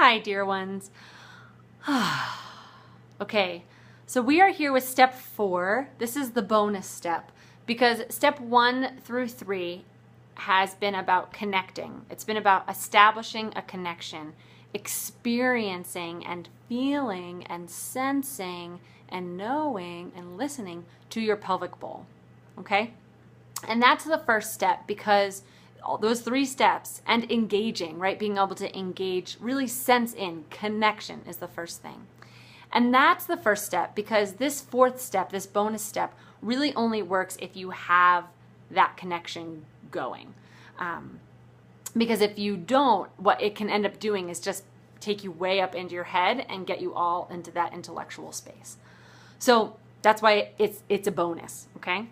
Hi, dear ones. Okay, so we are here with step 4. This is the bonus step because step 1 through 3 has been about connecting. It's been about establishing a connection, experiencing and feeling and sensing and knowing and listening to your pelvic bowl. Okay? And that's the first step because all those 3 steps and engaging, right? Being able to engage, really sense in connection is the first thing. And that's the first step because this 4th step, this bonus step, really only works if you have that connection going. Because if you don't, what it can end up doing is just take you way up into your head and get you all into that intellectual space. So that's why it's a bonus, okay?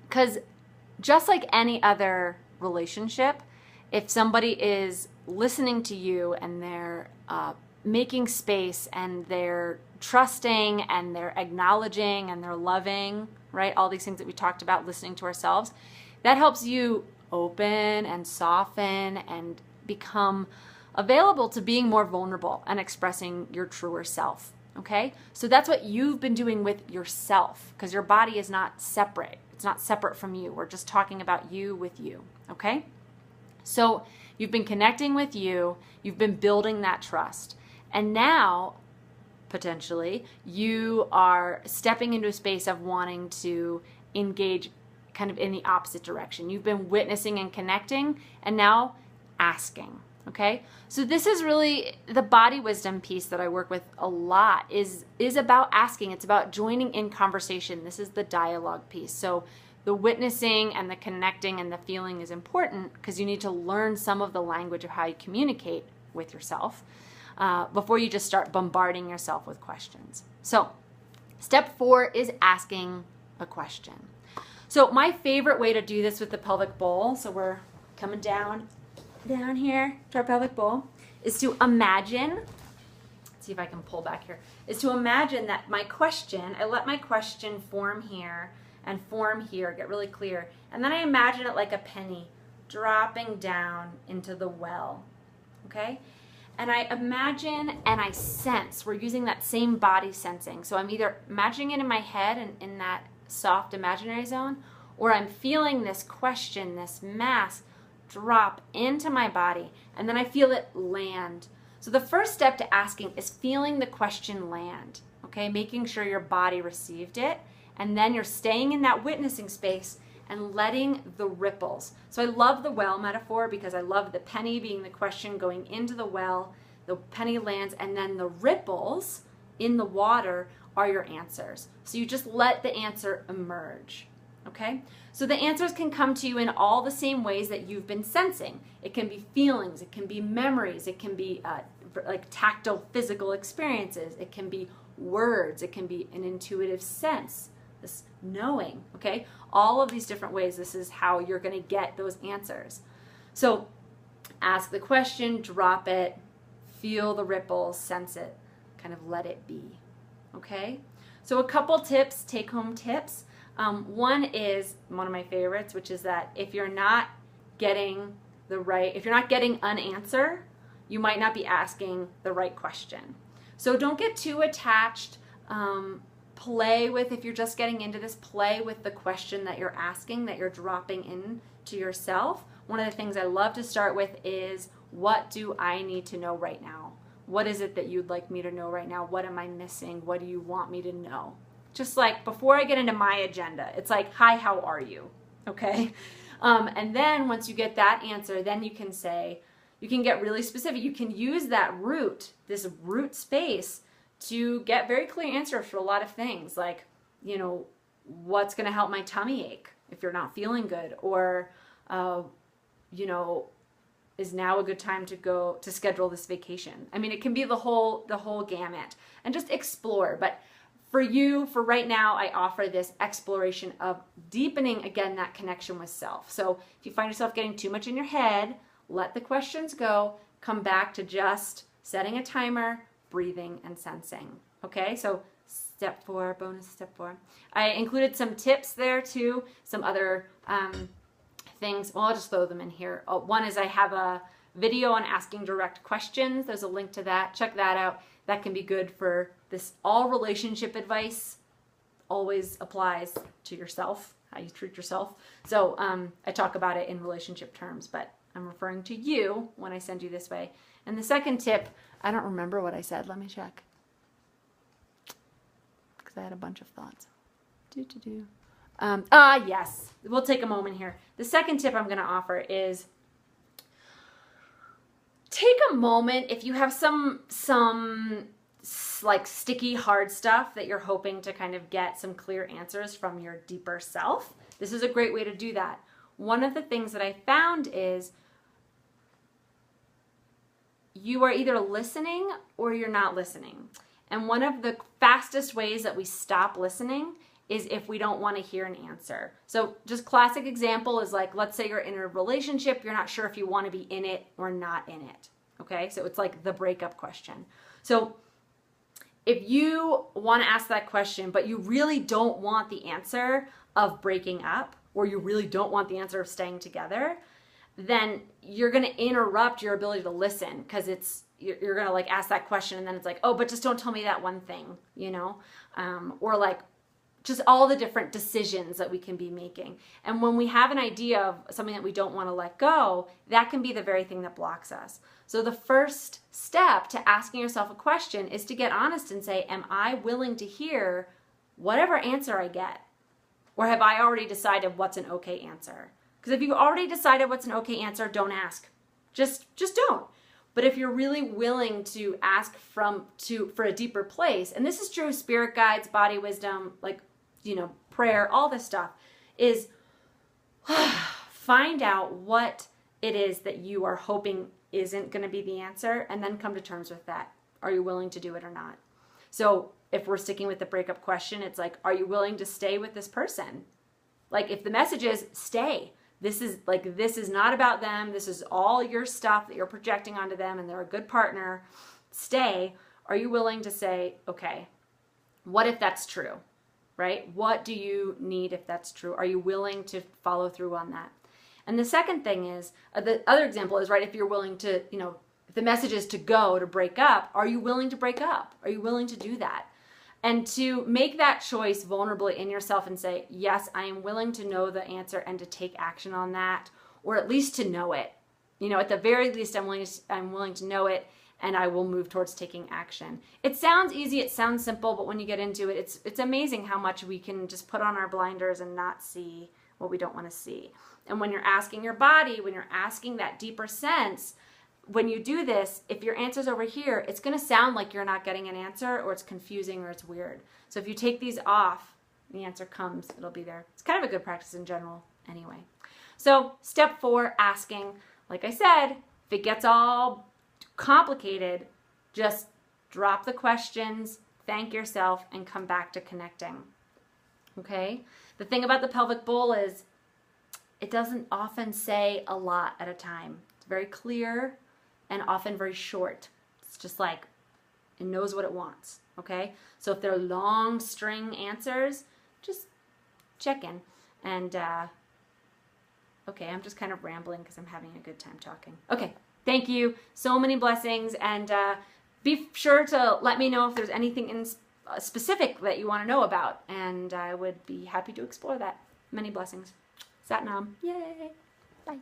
Because just like any other relationship, if somebody is listening to you and they're making space and they're trusting and they're acknowledging and they're loving, right? All these things that we talked about, listening to ourselves, that helps you open and soften and become available to being more vulnerable and expressing your truer self, okay? So that's what you've been doing with yourself because your body is not separate. It's not separate from you. We're just talking about you with you, okay? So you've been connecting with you. You've been building that trust. And now, potentially, you are stepping into a space of wanting to engage kind of in the opposite direction. You've been witnessing and connecting, and now asking, okay? So this is really the body wisdom piece that I work with a lot is about asking. It's about joining in conversation. This is the dialogue piece. So the witnessing and the connecting and the feeling is important because you need to learn some of the language of how you communicate with yourself before you just start bombarding yourself with questions. So step 4 is asking a question. So my favorite way to do this with the pelvic bowl, so we're coming down here to our pelvic bowl, is to imagine, let's see if I can pull back here, is to imagine that my question, I let my question form here and form here, get really clear, and then I imagine it like a penny dropping down into the well, okay? And I imagine and I sense, we're using that same body sensing, so I'm either imagining it in my head and in that soft imaginary zone, or I'm feeling this question, this mass drop into my body, and then I feel it land. So the first step to asking is feeling the question land, okay? Making sure your body received it, and then you're staying in that witnessing space and letting the ripples. So I love the well metaphor because I love the penny being the question going into the well, the penny lands, and then the ripples in the water are your answers. So you just let the answer emerge, okay? So the answers can come to you in all the same ways that you've been sensing. It can be feelings, it can be memories, it can be like tactile physical experiences, it can be words, it can be an intuitive sense, this knowing, okay? All of these different ways, this is how you're gonna get those answers. So ask the question, drop it, feel the ripples, sense it, kind of let it be. Okay, so a couple tips, take-home tips. One is one of my favorites, which is that if you're not getting an answer, you might not be asking the right question. So don't get too attached. Play with, if you're just getting into this, play with the question that you're asking, that you're dropping in to yourself. One of the things I love to start with is, what do I need to know right now? What is it that you'd like me to know right now? What am I missing? What do you want me to know? Just like before I get into my agenda, it's like, hi, how are you? Okay? And then once you get that answer, then you can say, you can get really specific. You can use that root, this root space, to get very clear answers for a lot of things. Like, you know, what's going to help my tummy ache if you're not feeling good? Or, you know, is now a good time to go to schedule this vacation? I mean, it can be the whole gamut, and just explore. But for you, for right now, I offer this exploration of deepening, again, that connection with self. So if you find yourself getting too much in your head, let the questions go, come back to just setting a timer, breathing, and sensing. Okay, so step 4, bonus step 4. I included some tips there too, some other things. Well, I'll just throw them in here. One is I have a video on asking direct questions. There's a link to that. Check that out. That can be good for this. All relationship advice always applies to yourself, how you treat yourself. So I talk about it in relationship terms, but I'm referring to you when I send you this way. And the second tip, I don't remember what I said. Let me check. Because I had a bunch of thoughts. Yes. We'll take a moment here. The second tip I'm going to offer is take a moment if you have some like sticky, hard stuff that you're hoping to kind of get some clear answers from your deeper self. This is a great way to do that. One of the things that I found is you are either listening or you're not listening. And one of the fastest ways that we stop listening is if we don't want to hear an answer. So just classic example is like, let's say you're in a relationship, you're not sure if you want to be in it or not in it. Okay, so it's like the breakup question. So if you want to ask that question, but you really don't want the answer of breaking up, or you really don't want the answer of staying together, then you're going to interrupt your ability to listen, because you're going to like ask that question and then it's like, oh, but just don't tell me that one thing, you know, or like just all the different decisions that we can be making. And when we have an idea of something that we don't want to let go, that can be the very thing that blocks us. So the first step to asking yourself a question is to get honest and say, am I willing to hear whatever answer I get? Or have I already decided what's an okay answer? Because if you've already decided what's an okay answer, don't ask. Just don't. But if you're really willing to ask for a deeper place, and this is true of spirit guides, body wisdom, like, you know, prayer, all this stuff, is find out what it is that you are hoping isn't going to be the answer, and then come to terms with that. Are you willing to do it or not? So if we're sticking with the breakup question, it's like, are you willing to stay with this person? Like, if the message is stay, this is not about them, this is all your stuff that you're projecting onto them, and they're a good partner, stay. Are you willing to say, okay, what if that's true, right? What do you need if that's true? Are you willing to follow through on that? And the second thing is, the other example is, right, if you're willing to, you know, if the message is to go, to break up, are you willing to break up? Are you willing to do that? And to make that choice vulnerably in yourself and say, yes, I am willing to know the answer and to take action on that, or at least to know it. You know, at the very least, I'm willing to know it, and I will move towards taking action. It sounds easy, it sounds simple, but when you get into it, it's amazing how much we can just put on our blinders and not see what we don't want to see. And when you're asking your body, when you're asking that deeper sense, when you do this, if your answer's over here, it's going to sound like you're not getting an answer, or it's confusing, or it's weird. So if you take these off, the answer comes, it'll be there. It's kind of a good practice in general anyway. So step 4, asking. Like I said, if it gets all complicated, just drop the questions, thank yourself, and come back to connecting. Okay? The thing about the pelvic bowl is it doesn't often say a lot at a time. It's very clear and often very short. It's just like it knows what it wants. Okay? So if they're long string answers, just check in. And okay, I'm just kind of rambling because I'm having a good time talking. Okay, thank you. So many blessings, and be sure to let me know if there's anything in specific that you want to know about, and I would be happy to explore that. Many blessings. Sat Nam. Yay. Bye.